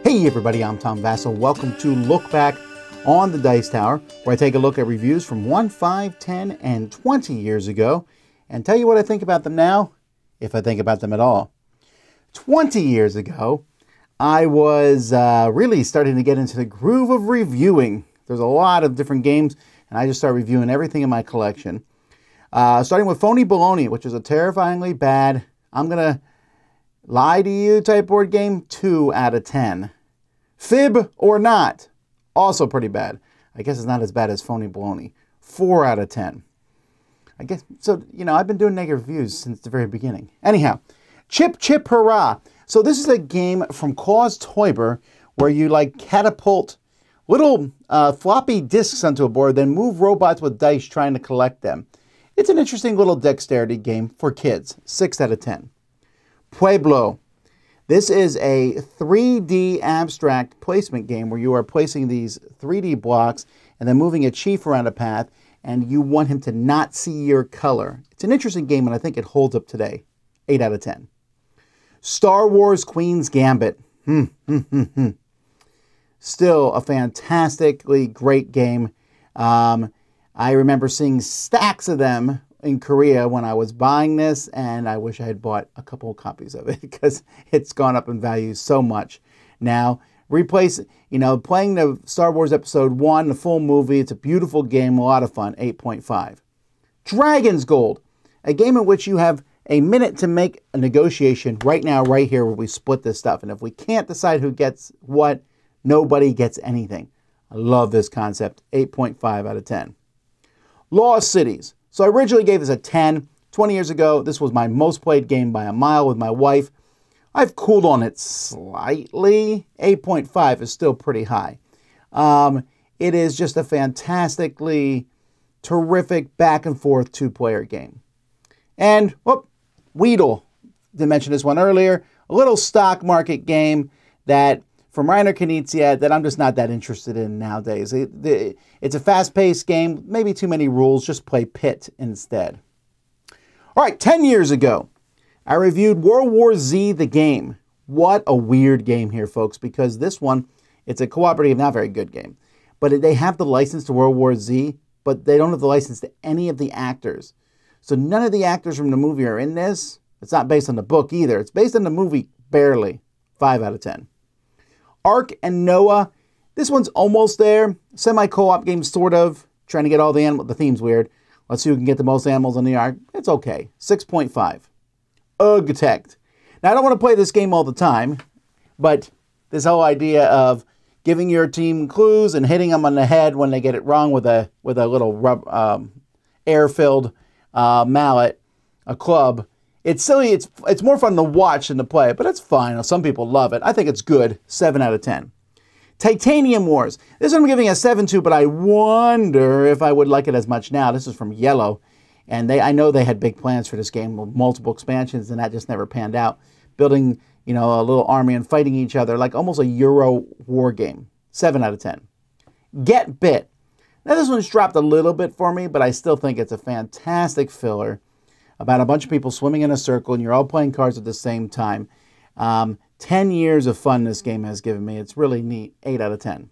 Hey everybody, I'm Tom Vasel. Welcome to Look Back on the Dice Tower, where I take a look at reviews from 1, 5, 10, and 20 years ago, and tell you what I think about them now, if I think about them at all. 20 years ago, I was really starting to get into the groove of reviewing. There's a lot of different games, and I just started reviewing everything in my collection. Starting with Phony Baloney, which is a terrifyingly bad, I'm going to lie to you type board game, 2 out of 10. Fib or Not, also pretty bad. I guess it's not as bad as Phony Baloney, 4 out of 10. I guess, so, you know, I've been doing negative reviews since the very beginning. Anyhow, Chip Chip Hurrah. So this is a game from Claus Teuber where you like catapult little floppy disks onto a board, then move robots with dice trying to collect them. It's an interesting little dexterity game for kids, 6 out of 10. Pueblo. This is a 3D abstract placement game where you are placing these 3D blocks and then moving a chief around a path, and you want him to not see your color. It's an interesting game, and I think it holds up today. 8 out of 10. Star Wars Queen's Gambit. Still a fantastically great game. I remember seeing stacks of them in Korea when I was buying this, and I wish I had bought a couple of copies of it because it's gone up in value so much. Now, playing the Star Wars Episode 1, the full movie, it's a beautiful game, a lot of fun, 8.5. Dragon's Gold, a game in which you have a minute to make a negotiation right now, right here, where we split this stuff. And if we can't decide who gets what, nobody gets anything. I love this concept, 8.5 out of 10. Lost Cities. So I originally gave this a 10. 20 years ago, this was my most played game by a mile with my wife. I've cooled on it slightly. 8.5 is still pretty high. It is just a fantastically terrific back and forth two-player game. And, Weedle. Didn't mention this one earlier. A little stock market game that from Reiner Knizia that I'm just not that interested in nowadays. It's a fast-paced game, maybe too many rules, just play Pit instead. All right, 10 years ago, I reviewed World War Z, the game. What a weird game here, folks, because this one, it's a cooperative, not very good game. But they have the license to World War Z, but they don't have the license to any of the actors. So none of the actors from the movie are in this. It's not based on the book either. It's based on the movie, barely. 5 out of 10. Ark and Noah. This one's almost there. Semi-co-op game, sort of. Trying to get all the animals. The theme's weird. Let's see who can get the most animals on the Ark. It's okay. 6.5. Ugtect. Now, I don't want to play this game all the time, but this whole idea of giving your team clues and hitting them on the head when they get it wrong with a little air-filled mallet, a club. It's silly. It's more fun to watch than to play, but it's fine. Some people love it. I think it's good. 7 out of 10. Titanium Wars. This one I'm giving a 7 to, but I wonder if I would like it as much now. This is from Yellow, and I know they had big plans for this game, multiple expansions, and that just never panned out. Building, a little army and fighting each other like almost a Euro war game. 7 out of 10. Get Bit. Now this one's dropped a little bit for me, but I still think it's a fantastic filler about a bunch of people swimming in a circle, and you're all playing cards at the same time. 10 years of fun this game has given me. It's really neat. 8 out of 10.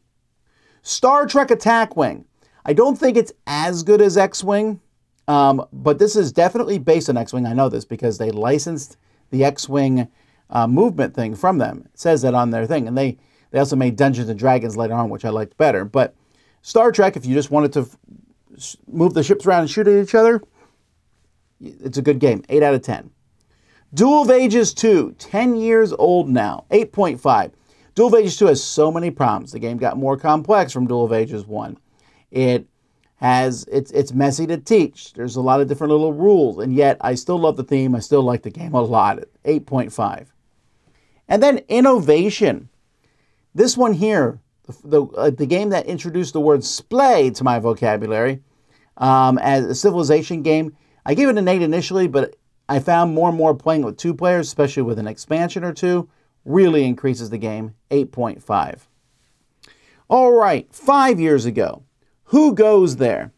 Star Trek Attack Wing. I don't think it's as good as X-Wing, but this is definitely based on X-Wing. I know this because they licensed the X-Wing movement thing from them. It says that on their thing. And they also made Dungeons & Dragons later on, which I liked better. But Star Trek, if you just wanted to move the ships around and shoot at each other, it's a good game. 8 out of 10. Duel of Ages 2. 10 years old now. 8.5. Duel of Ages 2 has so many problems. The game got more complex from Duel of Ages 1. It's messy to teach. There's a lot of different little rules. And yet, I still love the theme. I still like the game a lot. 8.5. And then Innovation. This one here, the game that introduced the word splay to my vocabulary as a civilization game. I gave it an 8 initially, but I found more and more playing with 2 players, especially with an expansion or 2, really increases the game. 8.5. All right, 5 years ago, Who Goes There?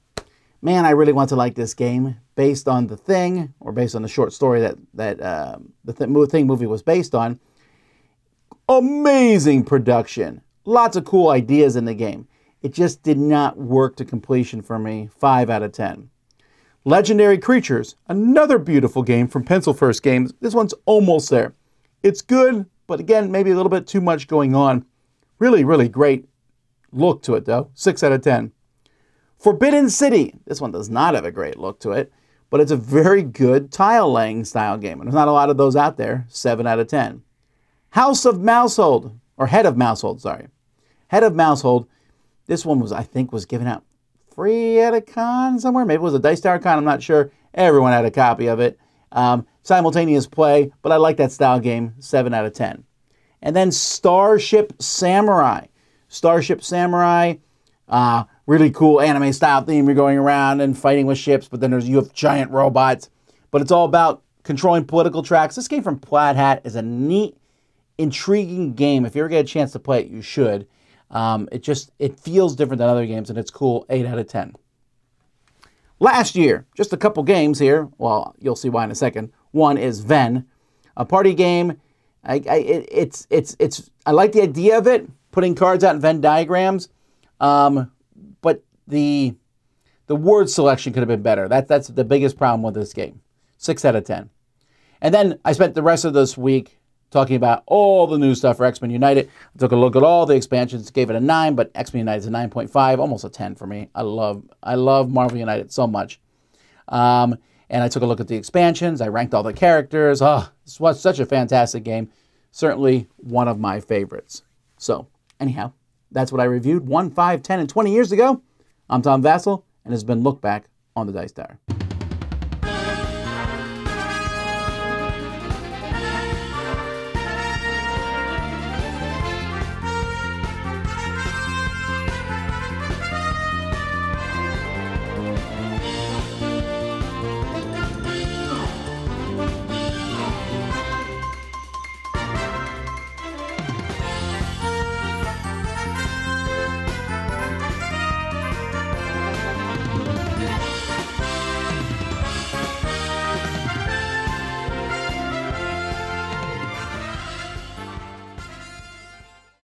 Man, I really want to like this game based on The Thing, or based on the short story that the Thing movie was based on. Amazing production. Lots of cool ideas in the game. It just did not work to completion for me. 5 out of 10. Legendary Creatures. Another beautiful game from Pencil First Games. This one's almost there. It's good, but again, maybe a little bit too much going on. Really, really great look to it, though. 6 out of 10. Forbidden City. This one does not have a great look to it, but it's a very good tile-laying style game, and there's not a lot of those out there. 7 out of 10. House of Mousehold, or Head of Mousehold, sorry. Head of Mousehold. This one was, I think, was given out free at a con somewhere. Maybe it was a Dice Tower con, I'm not sure. Everyone had a copy of it. Simultaneous play, but I like that style game. 7 out of 10. And then Starship Samurai. Starship Samurai, really cool anime style theme. You're going around and fighting with ships, but then you have giant robots. But it's all about controlling political tracks. This game from Plaid Hat is a neat, intriguing game. If you ever get a chance to play it, you should. It feels different than other games, and it's cool. 8 out of 10. Last year, just a couple games here. Well, you'll see why in a second. One is Ven, a party game. I like the idea of it, putting cards out in Venn diagrams, but the word selection could have been better. That's the biggest problem with this game. 6 out of 10. And then I spent the rest of this week talking about all the new stuff for X-Men United. I took a look at all the expansions, gave it a 9, but X-Men United is a 9.5, almost a 10 for me. I love Marvel United so much. And I took a look at the expansions. I ranked all the characters. Oh, this was such a fantastic game. Certainly one of my favorites. So, anyhow, that's what I reviewed 1, 5, 10, and 20 years ago. I'm Tom Vasel, and this has been Look Back on the Dice Tower.